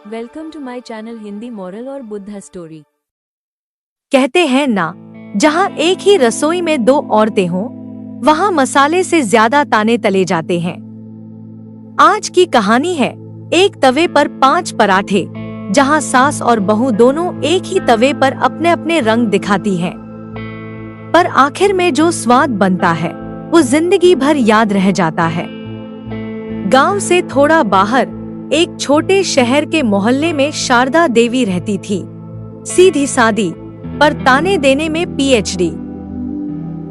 Welcome to my channel Hindi moral और Buddha story. कहते हैं ना, जहाँ एक ही रसोई में दो औरतें हों, वहाँ मसाले से ज्यादा ताने तले जाते हैं। आज की कहानी है एक तवे पर 5 पराठे, जहाँ सास और बहू दोनों एक ही तवे पर अपने अपने रंग दिखाती हैं। पर आखिर में जो स्वाद बनता है वो जिंदगी भर याद रह जाता है। गांव से थोड़ा बाहर एक छोटे शहर के मोहल्ले में शारदा देवी रहती थी। सीधी सादी पर ताने देने में पीएचडी।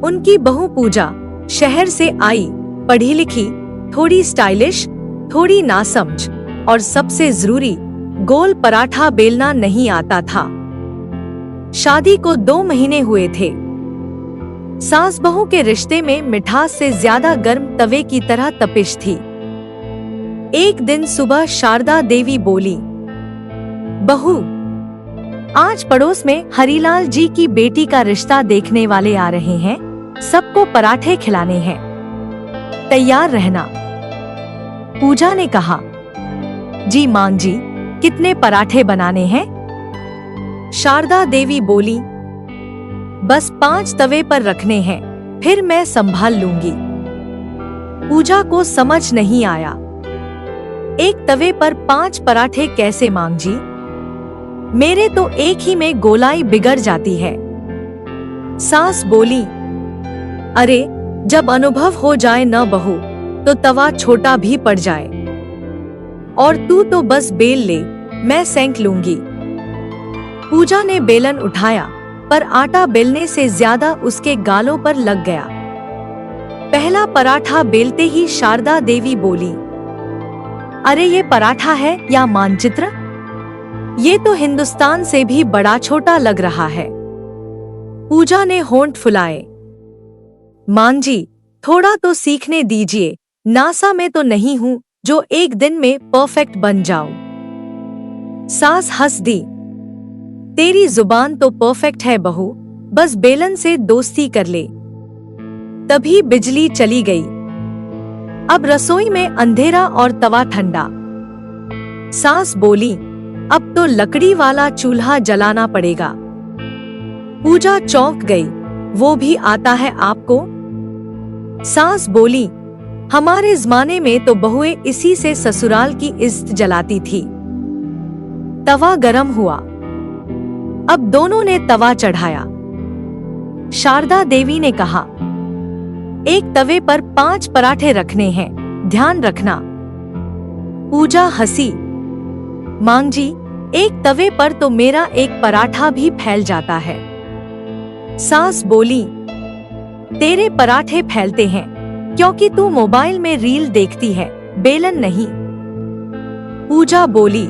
उनकी बहू पूजा शहर से आई, पढ़ी लिखी, थोड़ी स्टाइलिश, थोड़ी नासमझ, और सबसे जरूरी, गोल पराठा बेलना नहीं आता था। शादी को 2 महीने हुए थे। सास बहू के रिश्ते में मिठास से ज्यादा गर्म तवे की तरह तपिश थी। एक दिन सुबह शारदा देवी बोली, बहू, आज पड़ोस में हरीलाल जी की बेटी का रिश्ता देखने वाले आ रहे हैं। सबको पराठे खिलाने हैं, तैयार रहना। पूजा ने कहा, जी मां जी, कितने पराठे बनाने हैं? शारदा देवी बोली, बस 5 तवे पर रखने हैं, फिर मैं संभाल लूंगी। पूजा को समझ नहीं आया, एक तवे पर 5 पराठे कैसे मां जी? मेरे तो एक ही में गोलाई बिगड़ जाती है। सास बोली, अरे जब अनुभव हो जाए न बहू, तो तवा छोटा भी पड़ जाए। और तू तो बस बेल ले, मैं सेंक लूंगी। पूजा ने बेलन उठाया, पर आटा बेलने से ज्यादा उसके गालों पर लग गया। पहला पराठा बेलते ही शारदा देवी बोली, अरे ये पराठा है या मानचित्र? ये तो हिंदुस्तान से भी बड़ा छोटा लग रहा है। पूजा ने होंठ फुलाए, मां जी, थोड़ा तो सीखने दीजिए। नासा में तो नहीं हूँ जो एक दिन में परफेक्ट बन जाऊं। सास हंस दी, तेरी जुबान तो परफेक्ट है बहू, बस बेलन से दोस्ती कर ले। तभी बिजली चली गई। अब रसोई में अंधेरा और तवा ठंडा। सास बोली, अब तो लकड़ी वाला चूल्हा जलाना पड़ेगा। पूजा चौंक गई, वो भी आता है आपको? सास बोली, हमारे जमाने में तो बहुएं इसी से ससुराल की इज्जत जलाती थी। तवा गरम हुआ। अब दोनों ने तवा चढ़ाया। शारदा देवी ने कहा, एक तवे पर 5 पराठे रखने हैं, ध्यान रखना। पूजा हंसी, मां जी, एक तवे पर तो मेरा एक पराठा भी फैल जाता है। सास बोली, तेरे पराठे फैलते हैं क्योंकि तू मोबाइल में रील देखती है, बेलन नहीं। पूजा बोली,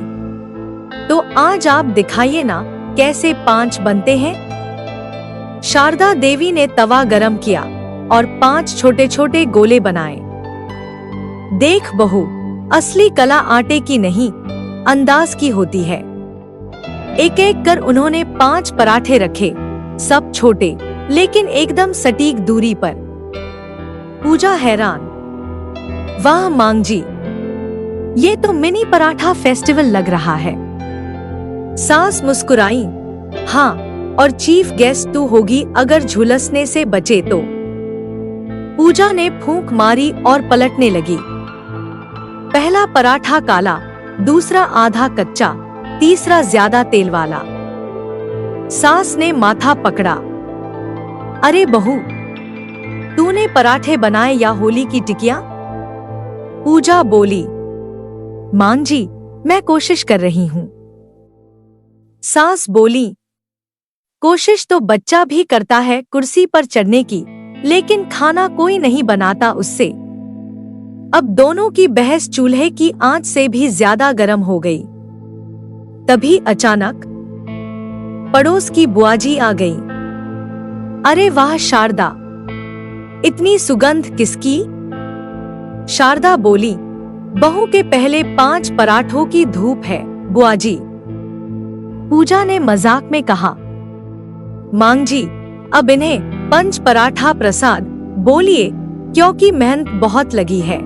तो आज आप दिखाइए ना कैसे 5 बनते हैं। शारदा देवी ने तवा गरम किया और 5 छोटे छोटे गोले बनाए। देख बहू, असली कला आटे की नहीं, अंदाज की होती है। एक एक कर उन्होंने 5 पराठे रखे, सब छोटे लेकिन एकदम सटीक दूरी पर। पूजा हैरान, वाह मां जी, ये तो मिनी पराठा फेस्टिवल लग रहा है। सास मुस्कुराई, हाँ, और चीफ गेस्ट तू होगी अगर झुलसने से बचे तो। पूजा ने फूंक मारी और पलटने लगी। पहला पराठा काला, दूसरा आधा कच्चा, तीसरा ज्यादा तेल वाला। सास ने माथा पकड़ा, अरे बहू, तूने पराठे बनाए या होली की टिकिया? पूजा बोली, मां जी, मैं कोशिश कर रही हूँ। सास बोली, कोशिश तो बच्चा भी करता है कुर्सी पर चढ़ने की, लेकिन खाना कोई नहीं बनाता उससे। अब दोनों की बहस चूल्हे की आंच से भी ज्यादा गर्म हो गई। तभी अचानक पड़ोस की बुआजी आ गई। अरे वाह शारदा, इतनी सुगंध किसकी? शारदा बोली, बहू के पहले 5 पराठों की धूप है बुआजी। पूजा ने मजाक में कहा, मां जी, अब इन्हें 5 पराठा प्रसाद बोलिए, क्योंकि मेहनत बहुत लगी है।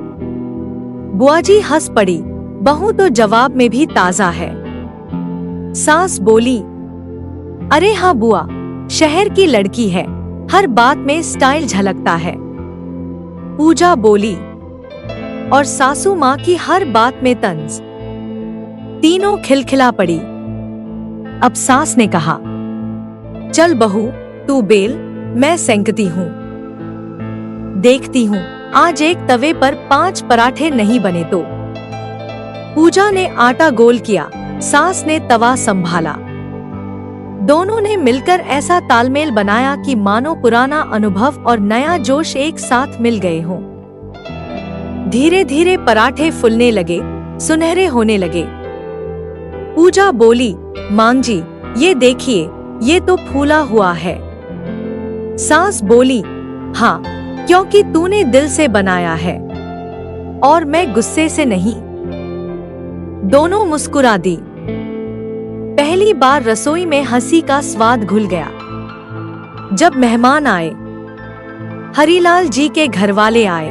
बुआजी हंस पड़ी, बहू तो जवाब में भी ताजा है। सास बोली, अरे हाँ बुआ, शहर की लड़की है, हर बात में स्टाइल झलकता है। पूजा बोली, और सासू माँ की हर बात में तंज। तीनों खिलखिला पड़ी। अब सास ने कहा, चल बहू, तू बेल, मैं सेंकती हूँ। देखती हूँ आज एक तवे पर 5 पराठे नहीं बने तो। पूजा ने आटा गोल किया, सास ने तवा संभाला। दोनों ने मिलकर ऐसा तालमेल बनाया कि मानो पुराना अनुभव और नया जोश एक साथ मिल गए हों। धीरे धीरे पराठे फूलने लगे, सुनहरे होने लगे। पूजा बोली, मां जी, ये देखिए, ये तो फूला हुआ है। सास बोली, हाँ, क्योंकि तूने दिल से बनाया है और मैं गुस्से से नहीं। दोनों मुस्कुरा दी। पहली बार रसोई में हंसी का स्वाद घुल गया। जब मेहमान आए, हरीलाल जी के घरवाले आए,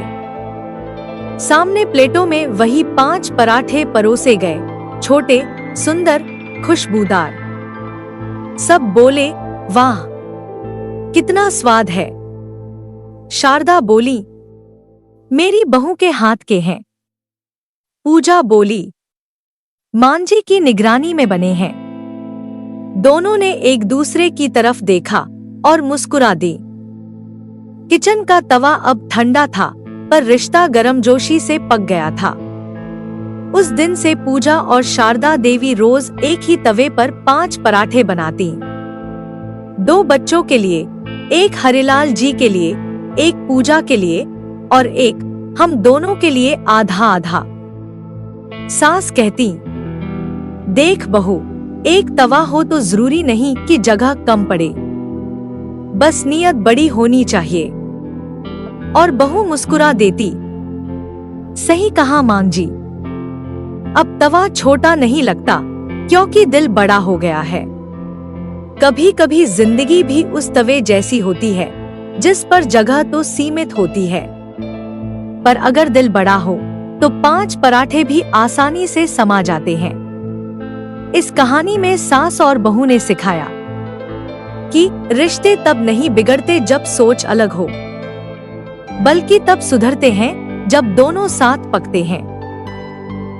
सामने प्लेटों में वही 5 पराठे परोसे गए, छोटे, सुंदर, खुशबूदार। सब बोले, वाह, कितना स्वाद है। शारदा बोली, मेरी बहू के हाथ के हैं। पूजा बोली, मां जी की निगरानी में बने हैं। दोनों ने एक दूसरे की तरफ देखा और मुस्कुरा दी। किचन का तवा अब ठंडा था, पर रिश्ता गर्मजोशी से पक गया था। उस दिन से पूजा और शारदा देवी रोज एक ही तवे पर 5 पराठे बनाती। 2 बच्चों के लिए, एक हरिलाल जी के लिए, एक पूजा के लिए और एक हम दोनों के लिए आधा आधा। सास कहती, देख बहू, एक तवा हो तो जरूरी नहीं कि जगह कम पड़े, बस नियत बड़ी होनी चाहिए। और बहू मुस्कुरा देती, सही कहा मां जी, अब तवा छोटा नहीं लगता क्योंकि दिल बड़ा हो गया है। कभी कभी जिंदगी भी उस तवे जैसी होती है जिस पर जगह तो सीमित होती है, पर अगर दिल बड़ा हो तो 5 पराठे भी आसानी से समा जाते हैं। इस कहानी में सास और बहू ने सिखाया कि रिश्ते तब नहीं बिगड़ते जब सोच अलग हो, बल्कि तब सुधरते हैं जब दोनों साथ पकते हैं।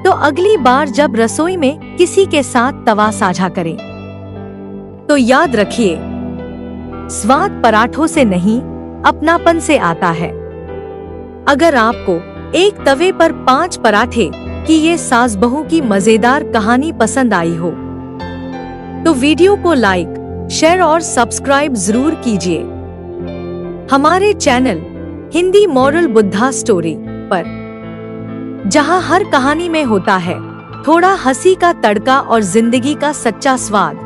तो अगली बार जब रसोई में किसी के साथ तवा साझा करें तो याद रखिए, स्वाद पराठों से नहीं, अपनापन से आता है। अगर आपको एक तवे पर 5 पराठे की ये सास बहू की मजेदार कहानी पसंद आई हो तो वीडियो को लाइक, शेयर और सब्सक्राइब जरूर कीजिए। हमारे channel Hindi moral Buddha story पर, जहां हर कहानी में होता है थोड़ा हंसी का तड़का और जिंदगी का सच्चा स्वाद।